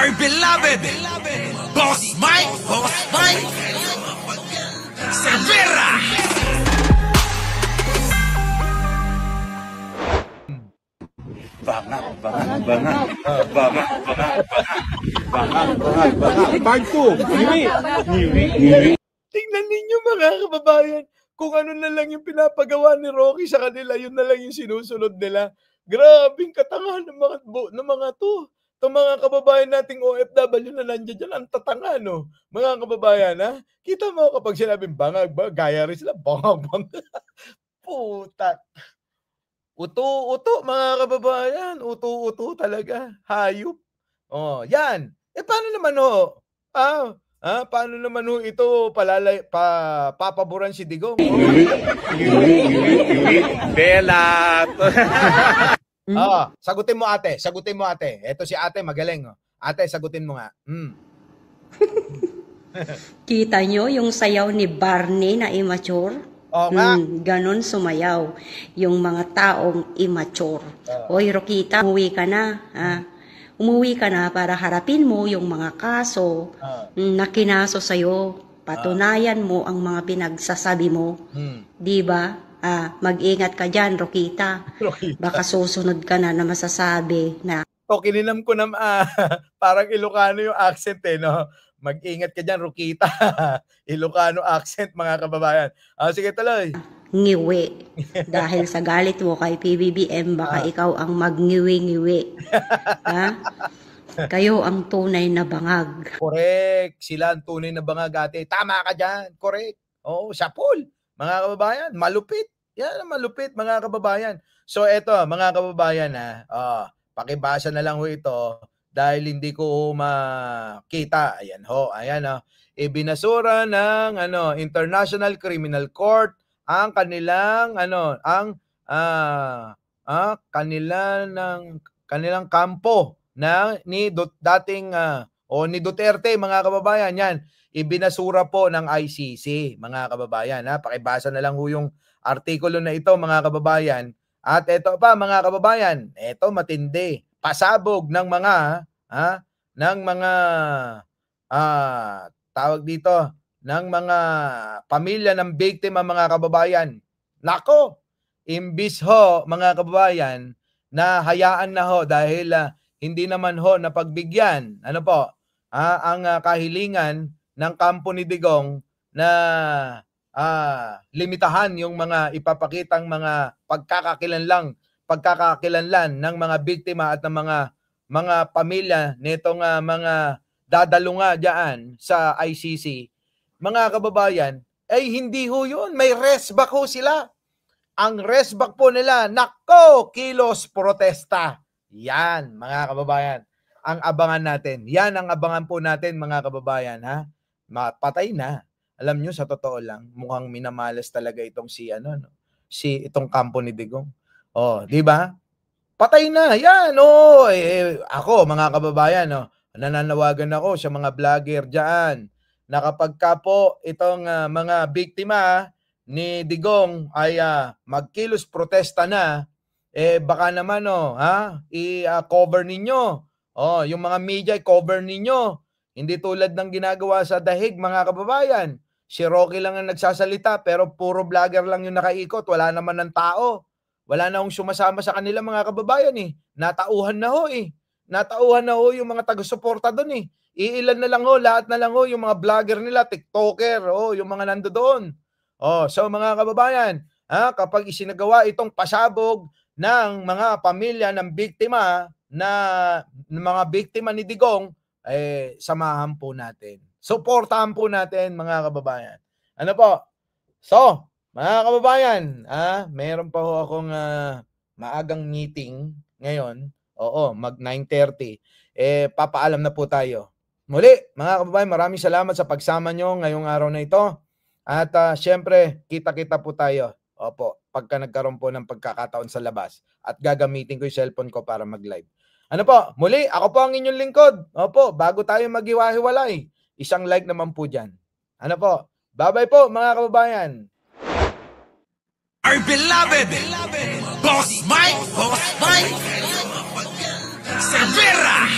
Our beloved Boss Mike Cervera. Bangat. Part 2. Ngiwi. Tingnan ninyo mga kababayan, kung ano na lang yung pinapagawa ni Rocky sa kanila, yun na lang yung sinusunod nila. Grabing katangahan ng mga to. Itong mga kababayan nating OFW na nandiyan dyan, ang tatanga, no? Mga kababayan, ha? Kita mo kapag sinabing bangag, gaya rin sila, bangag. Puta. Uto-uto, mga kababayan. Uto-uto talaga. Hayop. Oh, yan. Paano naman ho? Paano naman ho ito papaboran si Digong? Belat. Sagutin mo ate. Ito si ate, magaling. Ate, sagutin mo nga. Kita nyo yung sayaw ni Barney na immature? Ganon sumayaw yung mga taong immature. Oy, Rokita, umuwi ka na. Umuwi ka na para harapin mo yung mga kaso na kinaso sa'yo. Patunayan mo ang mga pinagsasabi mo. Di ba? Mag-ingat ka dyan, Rokita. Baka susunod ka na masasabi na... Kininam ko na parang Ilocano yung accent no? Mag-ingat ka dyan, Rokita. Ilocano accent, mga kababayan. Sige, tuloy. Ngiwi. Dahil sa galit mo kay PBBM, baka ikaw ang magngiwi-ngiwi. Kayo ang tunay na bangag. Correct. Sila ang tunay na bangag, ate. Tama ka dyan. Correct. Sapol. Mga kababayan, malupit. Yan, malupit, mga kababayan. So, eto, mga kababayan, pakibasa na lang ho ito dahil hindi ko makita. Ayan ho, ayan ibinasura ng International Criminal Court ang kanilang kanilang kampo ni Duterte, mga kababayan. Yan, ibinasura po ng ICC, mga kababayan. Pakibasa na lang ho yung artikulo na ito, mga kababayan. At ito pa, mga kababayan, ito matindi. Pasabog ng mga tawag dito, ng mga pamilya ng biktima, mga kababayan. Nako, imbis ho, mga kababayan, na hayaan na ho dahil hindi naman ho napagbigyan ang kahilingan ng kampo ni Digong na limitahan yung mga ipapakitang mga pagkakakilanlan ng mga biktima at ng mga pamilya nitong mga dadalo nga diyan sa ICC. Mga kababayan, hindi ho yun. May resback ho sila. Ang resback po nila, nako, kilos protesta. Yan, mga kababayan. Ang abangan natin. Yan ang abangan po natin, mga kababayan. Patay na. Alam nyo, sa totoo lang, mukhang minamalas talaga itong itong kampo ni Digong. Di ba? Patay na. Yan, ako, mga kababayan, nananawagan ako sa mga vlogger diyan na kapag ka po itong mga biktima ni Digong ay magkilos protesta na, baka naman i-cover ninyo. Yung mga media i-cover ninyo. Hindi tulad ng ginagawa sa Dahig, mga kababayan. Si Rocky lang ang nagsasalita pero puro vlogger lang yung nakaikot. Wala naman ng tao. Wala na hong sumasama sa kanila, mga kababayan Natauhan na ho Natauhan na ho yung mga taga-suporta doon Iilan na lang ho, lahat na lang ho yung mga vlogger nila, TikToker, yung mga nando doon. So mga kababayan, kapag isinagawa itong pasabog ng mga pamilya ng biktima mga biktima ni Digong, samahan po natin. Suportahan po natin, mga kababayan. Ano po? So, mga kababayan, meron pa ho akong maagang meeting ngayon. Mag 9:30. Papaalam na po tayo. Muli, mga kababayan, maraming salamat sa pagsama nyo ngayong araw na ito. At syempre, kita-kita po tayo. Pagka nagkaroon po ng pagkakataon sa labas. At gagamitin ko yung cellphone ko para mag-live. Ano po? Muli, ako po ang inyong lingkod. Bago tayo maghiwa-hiwalay, isang like naman po dyan. Ano po? Bye-bye po, mga kababayan. Our beloved Boss Mike Cervera.